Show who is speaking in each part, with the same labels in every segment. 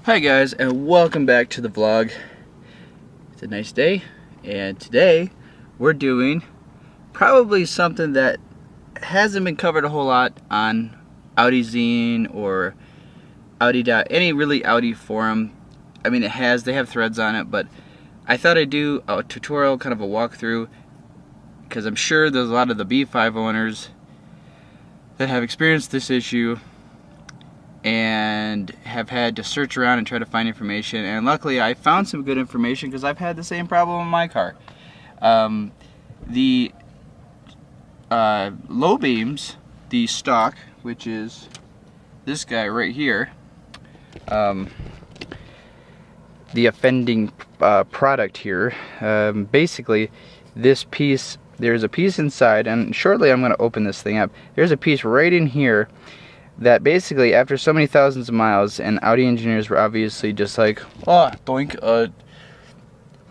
Speaker 1: Hi guys, and welcome back to the vlog. It's a nice day, and today we're doing probably something that hasn't been covered a whole lot on Audi'S or any really Audi forum. I mean, they have threads on it, but I thought I'd do a tutorial, kind of a walkthrough, because I'm sure there's a lot of the B5 owners that have experienced this issue and have had to search around and try to find information. And luckily I found some good information because I've had the same problem in my car. The low beams, the stock, which is this guy right here, the offending product here, basically this piece, there's a piece inside, and shortly I'm going to open this thing up. There's a piece right in here that basically, after so many thousands of miles, and Audi engineers were obviously just like, oh, doink,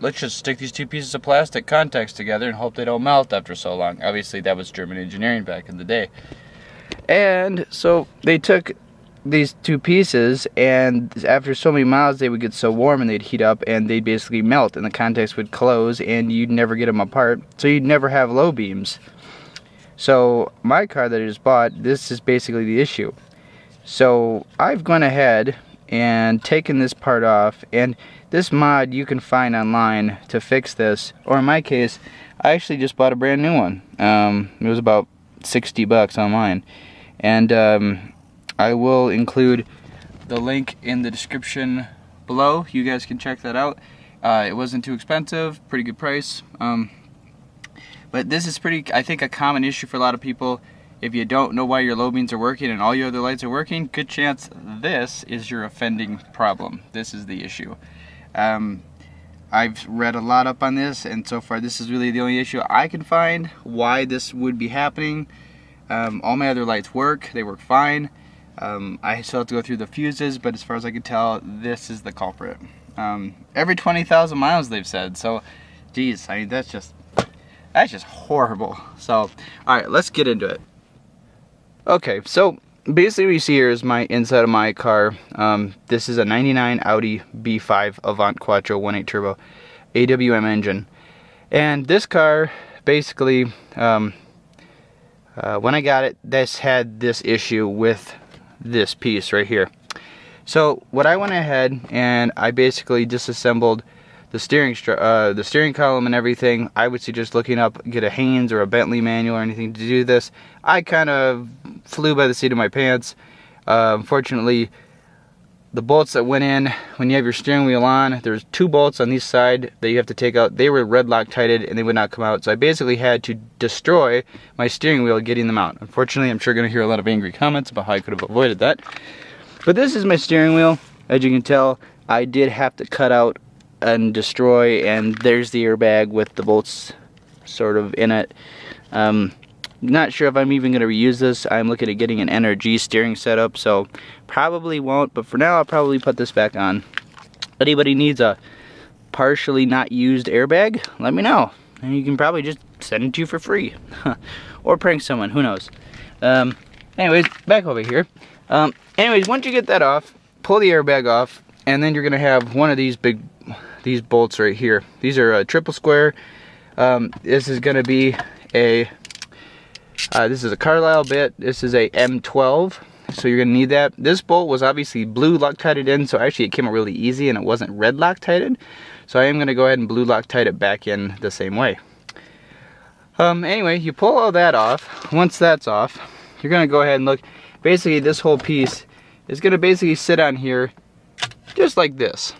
Speaker 1: let's just stick these two pieces of plastic contacts together and hope they don't melt after so long. Obviously that was German engineering back in the day. And so they took these two pieces, and after so many miles they would get so warm and they'd heat up and they'd basically melt and the contacts would close and you'd never get them apart, so you'd never have low beams. So my car that I just bought, this is basically the issue. So I've gone ahead and taken this part off, and this mod you can find online to fix this, or in my case I actually just bought a brand new one. It was about 60 bucks online, and I will include the link in the description below. You guys can check that out. It wasn't too expensive, pretty good price. But this is I think a common issue for a lot of people. If you don't know why your low beams are working and all your other lights are working, good chance this is your offending problem. This is the issue. I've read a lot up on this, and so far this is really the only issue I can find why this would be happening. All my other lights work, they work fine. I still have to go through the fuses, but as far as I can tell, this is the culprit. Every 20,000 miles they've said, so geez, I mean that's just horrible. So, alright, let's get into it. Okay, so basically what you see here is my inside of my car. This is a 99 Audi B5 Avant Quattro 1.8 turbo AWM engine. And this car, basically, when I got it, this had this issue with this piece right here. So what I went ahead and I basically disassembled the steering column and everything. I would suggest looking up, get a Haynes or a Bentley manual or anything to do this. I kind of flew by the seat of my pants. Unfortunately, the bolts that went in when you have your steering wheel on, there's two bolts on each side that you have to take out. They were red Loctited and they would not come out, so I basically had to destroy my steering wheel getting them out. Unfortunately, I'm sure you're going to hear a lot of angry comments about how I could have avoided that. But this is my steering wheel. As you can tell, I did have to cut out and destroy, and there's the airbag with the bolts sort of in it. Not sure if I'm even going to reuse this. I'm looking at getting an NRG steering setup, so probably won't, but for now I'll probably put this back on. Anybody needs a partially not used airbag, let me know, and you can probably just send it to you for free. Or prank someone, who knows. Anyways, back over here. Anyways, once you get that off, pull the airbag off, and then you're going to have one of these these bolts right here. These are a triple square. This is going to be a this is a Carlisle bit. This is a M12, so you're going to need that. This bolt was obviously blue Loctited in, so actually it came out really easy, and it wasn't red Loctited. So I am going to go ahead and blue Loctite it back in the same way. Anyway, you pull all that off. Once that's off, you're going to go ahead and look. Basically, this whole piece is going to basically sit on here just like this,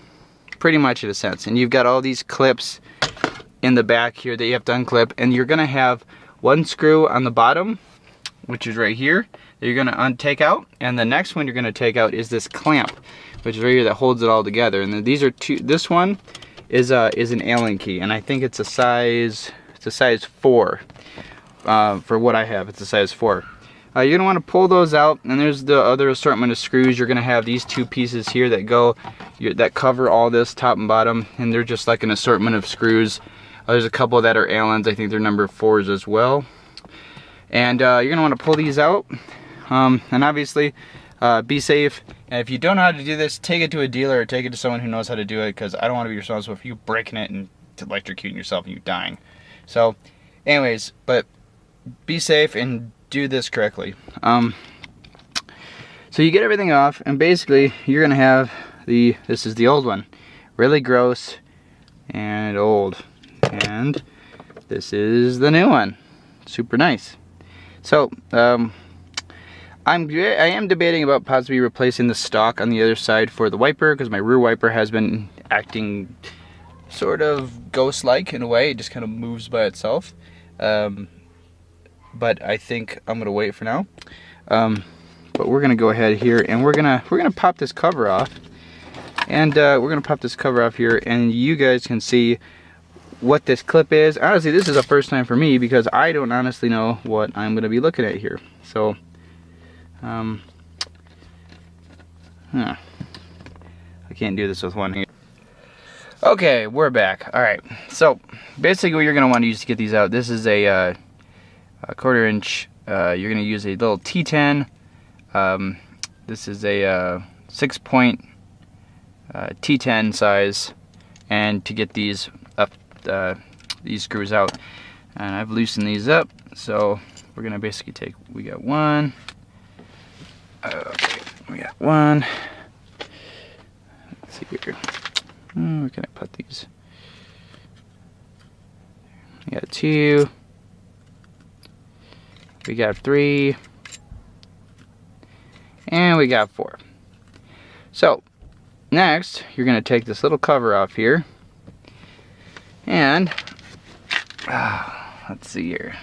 Speaker 1: pretty much in a sense. And you've got all these clips in the back here that you have to unclip, and you're going to have one screw on the bottom, which is right here, that you're going to take out, and the next one you're going to take out is this clamp, which is right here that holds it all together. And then these are two. This one is an Allen key, and I think it's a size 4. For what I have, it's a size 4. You're going to want to pull those out, and there's the other assortment of screws. You're going to have these two pieces here that cover all this top and bottom, and they're just like an assortment of screws. There's a couple that are Allen's. I think they're number 4s as well. And you're going to want to pull these out. And obviously, Be safe, and if you don't know how to do this, take it to a dealer or take it to someone who knows how to do it, because I don't want to be responsible for you breaking it and electrocuting yourself and you dying. So anyways, but be safe and do this correctly. So you get everything off, and basically you're gonna have this is the old one, really gross and old, and this is the new one, super nice. So I am debating about possibly replacing the stock on the other side for the wiper, because my rear wiper has been acting sort of ghost-like in a way. It just kind of moves by itself. But I think I'm gonna wait for now. But we're gonna go ahead here, and we're gonna pop this cover off, and we're gonna pop this cover off here, and you guys can see what this clip is. Honestly, this is a first time for me, because I don't honestly know what I'm gonna be looking at here. So I can't do this with one hand. Okay, we're back. Alright, so basically what you're going to want to use to get these out, this is a 1/4 inch, you're going to use a little T10. This is a 6-point T10 size, and to get these up, these screws out, and I've loosened these up, so we're going to basically we got one. Okay, we got one. Let's see here. Where can I put these? We got 2. We got 3. And we got 4. So, next, you're going to take this little cover off here. And, let's see here.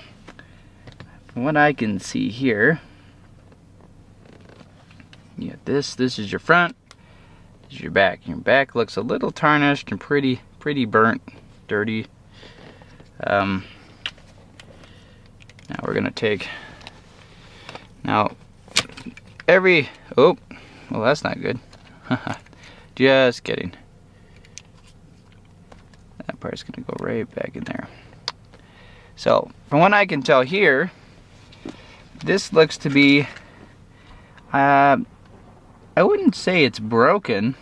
Speaker 1: From what I can see here, you got this is your front, this is your back. Your back looks a little tarnished and pretty burnt, dirty. Now we're gonna take, oh, well, that's not good. Just kidding. That part's gonna go right back in there. So, from what I can tell here, this looks to be, I wouldn't say it's broken,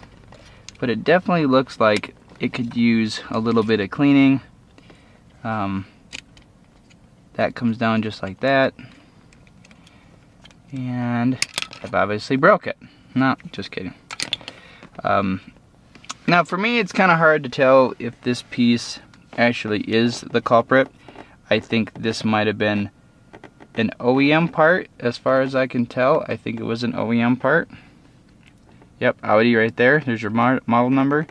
Speaker 1: but it definitely looks like it could use a little bit of cleaning. That comes down just like that. And I've obviously broke it. No, just kidding. Now for me, it's kind of hard to tell if this piece actually is the culprit. I think this might have been an OEM part, as far as I can tell. I think it was an OEM part. Yep, Audi right there. There's your model number.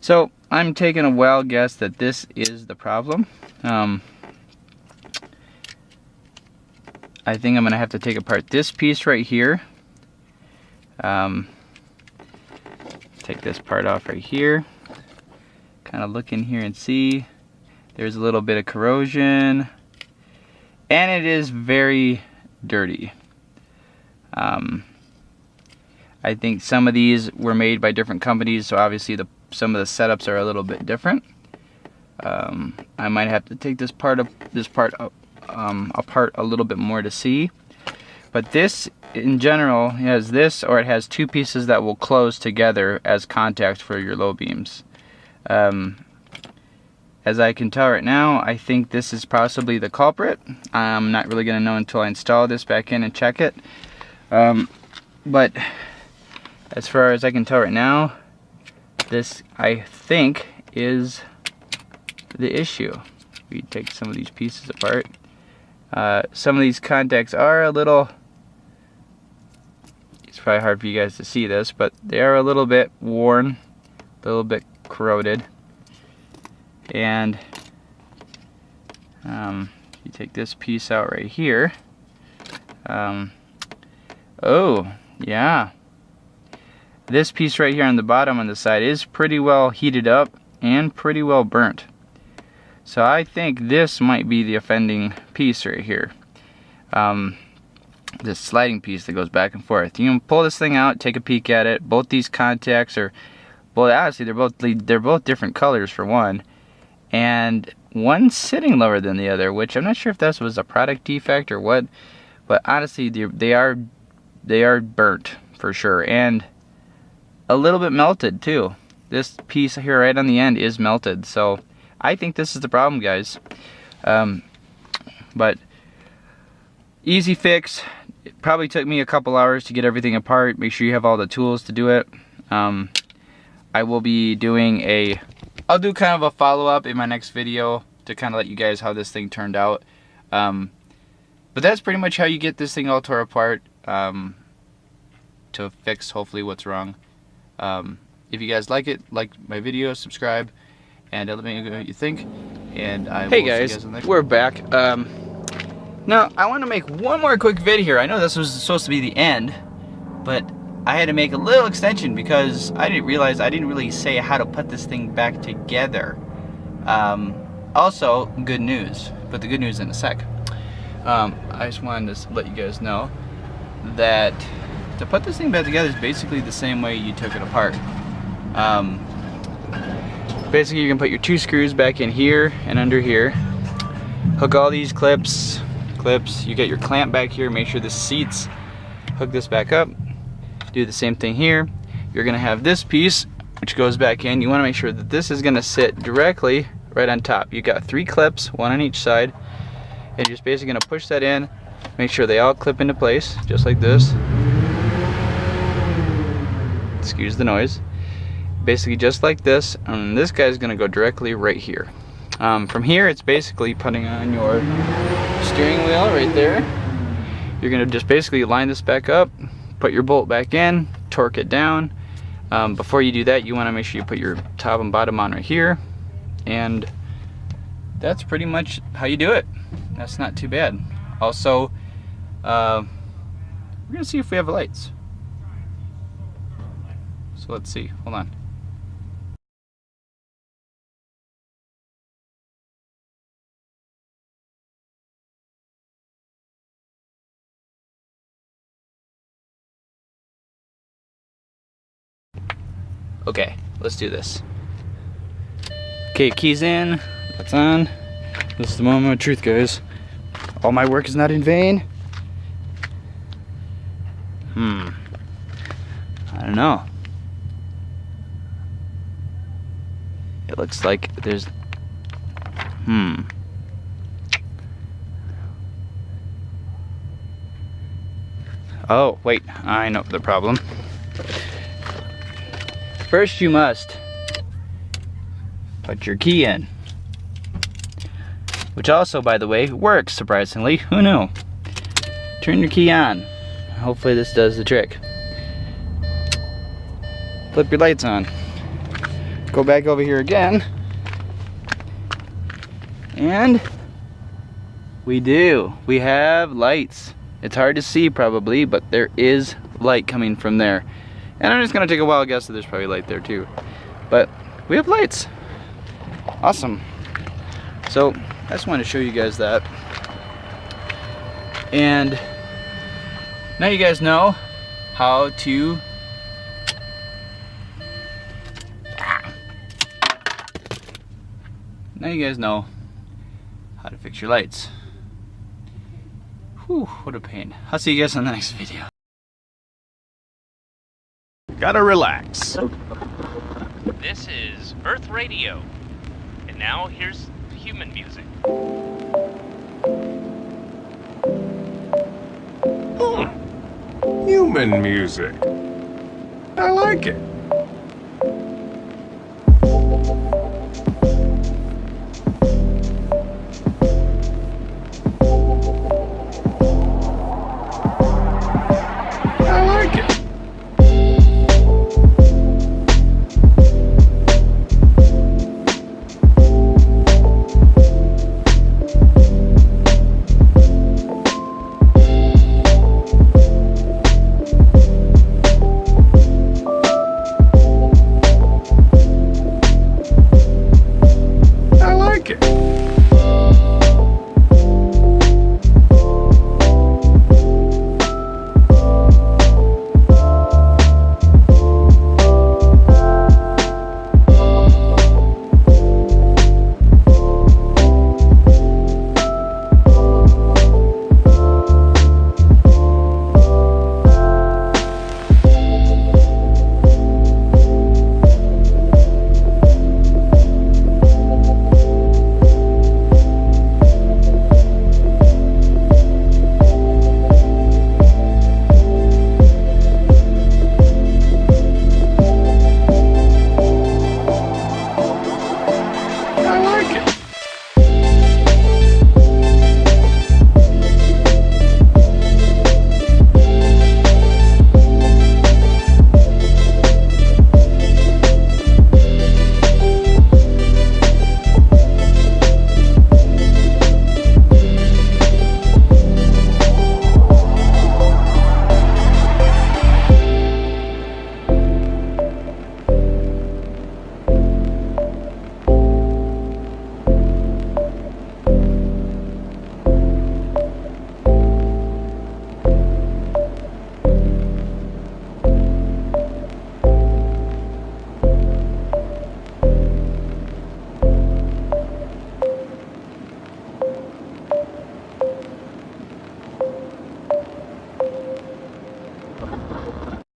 Speaker 1: So I'm taking a wild guess that this is the problem. I think I'm gonna have to take apart this piece right here. Take this part off right here. Kind of look in here and see. There's a little bit of corrosion, and it is very dirty. I think some of these were made by different companies, so obviously some of the setups are a little bit different. I might have to take this part apart a little bit more to see. But this, in general, has this, or it has 2 pieces that will close together as contact for your low beams. As I can tell right now, I think this is possibly the culprit. I'm not really going to know until I install this back in and check it. But as far as I can tell right now, this, I think, is the issue. We take some of these pieces apart. Some of these contacts are a little, it's probably hard for you guys to see this, but they are a little bit worn, a little bit corroded. And you take this piece out right here. Oh, yeah. This piece right here on the bottom on the side is pretty well heated up and pretty well burnt. So I think this might be the offending piece right here. This sliding piece that goes back and forth. You can pull this thing out, take a peek at it. Both these contacts are, well, honestly, they're both different colors for one, and one's sitting lower than the other, which I'm not sure if this was a product defect or what. But honestly, they are they are burnt for sure, and a little bit melted too. This piece here right on the end is melted, so I think this is the problem, guys. But easy fix. It probably took me a couple hours to get everything apart. Make sure you have all the tools to do it. I will be doing I'll do kind of a follow-up in my next video to kind of let you guys how this thing turned out. But that's pretty much how you get this thing all tore apart, to fix hopefully what's wrong. If you guys like it, like my video, subscribe, and let me know what you think. And I will see you guys in the next we're back. Now I want to make one more quick vid here. I know this was supposed to be the end, but I had to make a little extension because I didn't realize I didn't really say how to put this thing back together. Also, good news, but the good news in a sec. I just wanted to let you guys know that to put this thing back together is basically the same way you took it apart. Basically, you can put your 2 screws back in here and under here. Hook all these clips. You get your clamp back here. Make sure the seats. Hook this back up. Do the same thing here. You're gonna have this piece which goes back in. You want to make sure that this is gonna sit directly right on top. You got 3 clips, 1 on each side, and you're just basically gonna push that in. Make sure they all clip into place, just like this. Excuse the noise. Basically just like this, and this guy's gonna go directly right here. From here, it's basically putting on your steering wheel right there. You're gonna just basically line this back up, put your bolt back in, torque it down. Before you do that, you want to make sure you put your top and bottom on right here, and that's pretty much how you do it. That's not too bad. Also, we're gonna see if we have lights. So let's see. Hold on. Okay, let's do this. Okay, keys in, that's on. This is the moment of truth, guys. All my work is not in vain. I don't know. It looks like there's, Oh, wait, I know the problem. First you must put your key in. Which also, by the way, works, surprisingly. Who knew? Turn your key on. Hopefully this does the trick. Flip your lights on. Go back over here again. And we do. We have lights. It's hard to see probably, but there is light coming from there. And I'm just gonna take a wild guess that there's probably light there too. But we have lights. Awesome. So I just wanted to show you guys that. And now you guys know how to fix your lights. Whew, what a pain. I'll see you guys on the next video.
Speaker 2: Gotta relax.
Speaker 3: This is Earth Radio. And now here's human music.
Speaker 2: Human music. I like it.